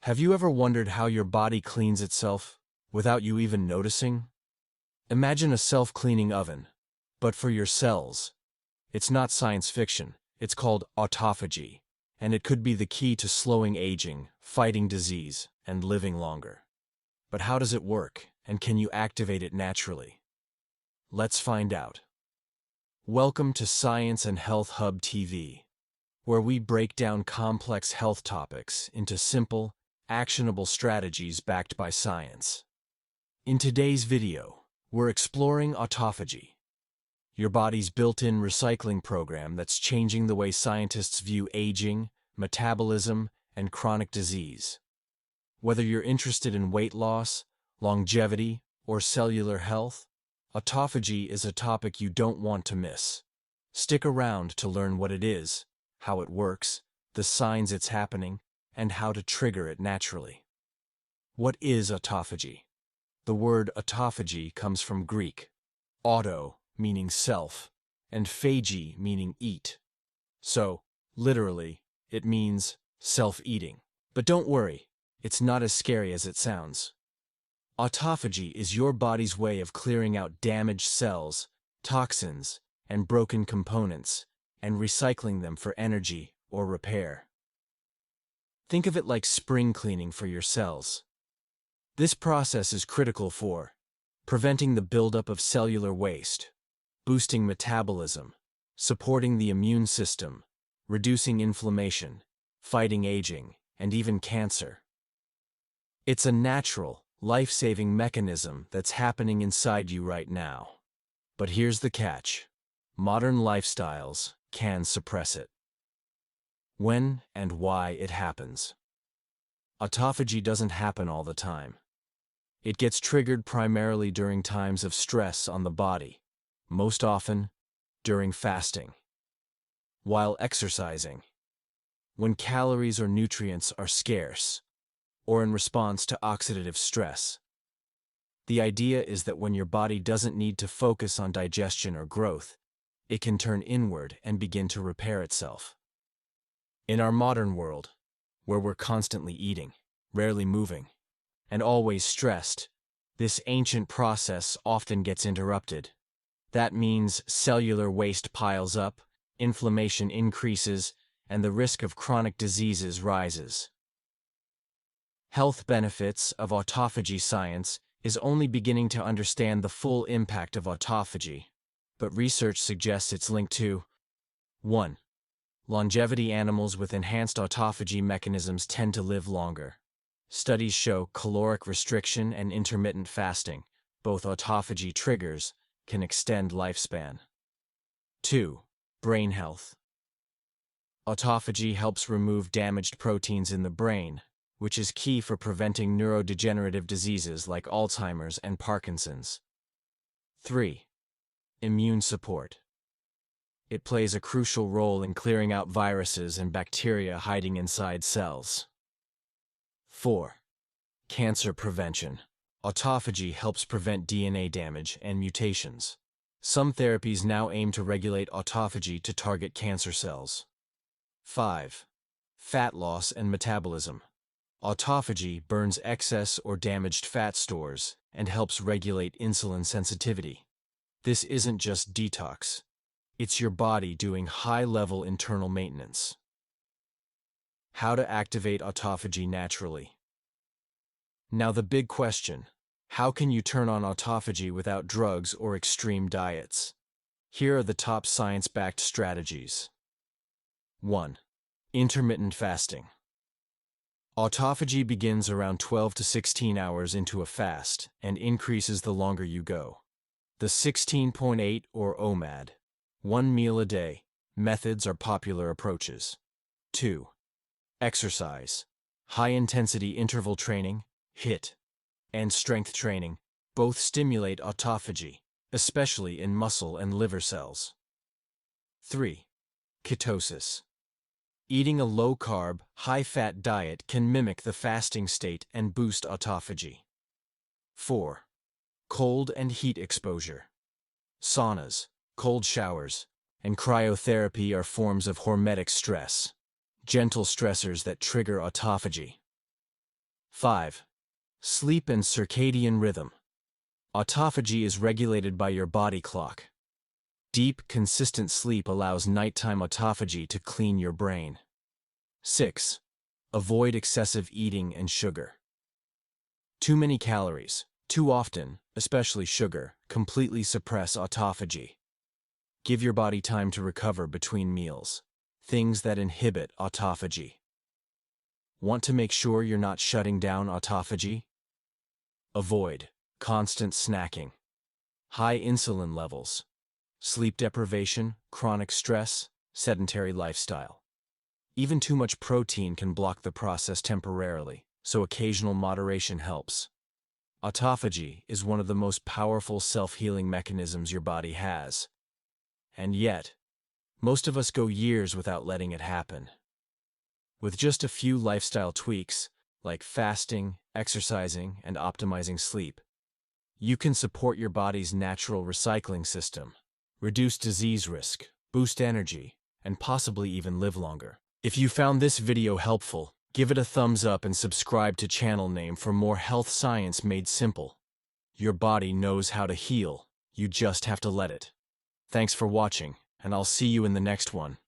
Have you ever wondered how your body cleans itself without you even noticing? Imagine a self-cleaning oven, but for your cells. It's not science fiction, it's called autophagy, and it could be the key to slowing aging, fighting disease, and living longer. But how does it work, and can you activate it naturally? Let's find out. Welcome to Science and Health Hub TV, where we break down complex health topics into simple, actionable strategies backed by science. In today's video, we're exploring autophagy, your body's built-in recycling program that's changing the way scientists view aging, metabolism, and chronic disease. Whether you're interested in weight loss, longevity, or cellular health, autophagy is a topic you don't want to miss. Stick around to learn what it is, how it works, the signs it's happening, and how to trigger it naturally. What is autophagy? The word autophagy comes from Greek, auto meaning self, and phagi meaning eat. So, literally, it means self-eating. But don't worry, it's not as scary as it sounds. Autophagy is your body's way of clearing out damaged cells, toxins, and broken components, and recycling them for energy or repair. Think of it like spring cleaning for your cells. This process is critical for preventing the buildup of cellular waste, boosting metabolism, supporting the immune system, reducing inflammation, fighting aging, and even cancer. It's a natural, life-saving mechanism that's happening inside you right now. But here's the catch. Modern lifestyles can suppress it. When and why it happens. Autophagy doesn't happen all the time. It gets triggered primarily during times of stress on the body, most often during fasting, while exercising, when calories or nutrients are scarce, or in response to oxidative stress. The idea is that when your body doesn't need to focus on digestion or growth, it can turn inward and begin to repair itself. In our modern world, where we're constantly eating, rarely moving, and always stressed, this ancient process often gets interrupted. That means cellular waste piles up, inflammation increases, and the risk of chronic diseases rises. Health benefits of autophagy. Science is only beginning to understand the full impact of autophagy, but research suggests it's linked to 1. Longevity. Animals with enhanced autophagy mechanisms tend to live longer. Studies show caloric restriction and intermittent fasting, both autophagy triggers, can extend lifespan. 2. Brain health. Autophagy helps remove damaged proteins in the brain, which is key for preventing neurodegenerative diseases like Alzheimer's and Parkinson's. 3. Immune support. It plays a crucial role in clearing out viruses and bacteria hiding inside cells. 4. Cancer prevention. Autophagy helps prevent DNA damage and mutations. Some therapies now aim to regulate autophagy to target cancer cells. 5. Fat loss and metabolism. Autophagy burns excess or damaged fat stores and helps regulate insulin sensitivity. This isn't just detox. It's your body doing high-level internal maintenance. How to activate autophagy naturally. Now the big question, how can you turn on autophagy without drugs or extreme diets? Here are the top science-backed strategies. 1. Intermittent fasting. Autophagy begins around 12 to 16 hours into a fast and increases the longer you go. The 16.8 or OMAD, 1 meal a day, methods are popular approaches. 2. Exercise. High-intensity interval training, HIIT, and strength training both stimulate autophagy, especially in muscle and liver cells. 3. Ketosis. Eating a low-carb, high-fat diet can mimic the fasting state and boost autophagy. 4. Cold and heat exposure. Saunas, cold showers, and cryotherapy are forms of hormetic stress, gentle stressors that trigger autophagy. 5. Sleep and circadian rhythm. Autophagy is regulated by your body clock. Deep, consistent sleep allows nighttime autophagy to clean your brain. 6. Avoid excessive eating and sugar. Too many calories, too often, especially sugar, completely suppress autophagy. Give your body time to recover between meals. Things that inhibit autophagy. Want to make sure you're not shutting down autophagy? Avoid constant snacking, high insulin levels, sleep deprivation, chronic stress, sedentary lifestyle. Even too much protein can block the process temporarily, so occasional moderation helps. Autophagy is one of the most powerful self-healing mechanisms your body has. And yet, most of us go years without letting it happen. With just a few lifestyle tweaks, like fasting, exercising, and optimizing sleep, you can support your body's natural recycling system, reduce disease risk, boost energy, and possibly even live longer. If you found this video helpful, give it a thumbs up and subscribe to channel name for more health science made simple. Your body knows how to heal, you just have to let it. Thanks for watching, and I'll see you in the next one.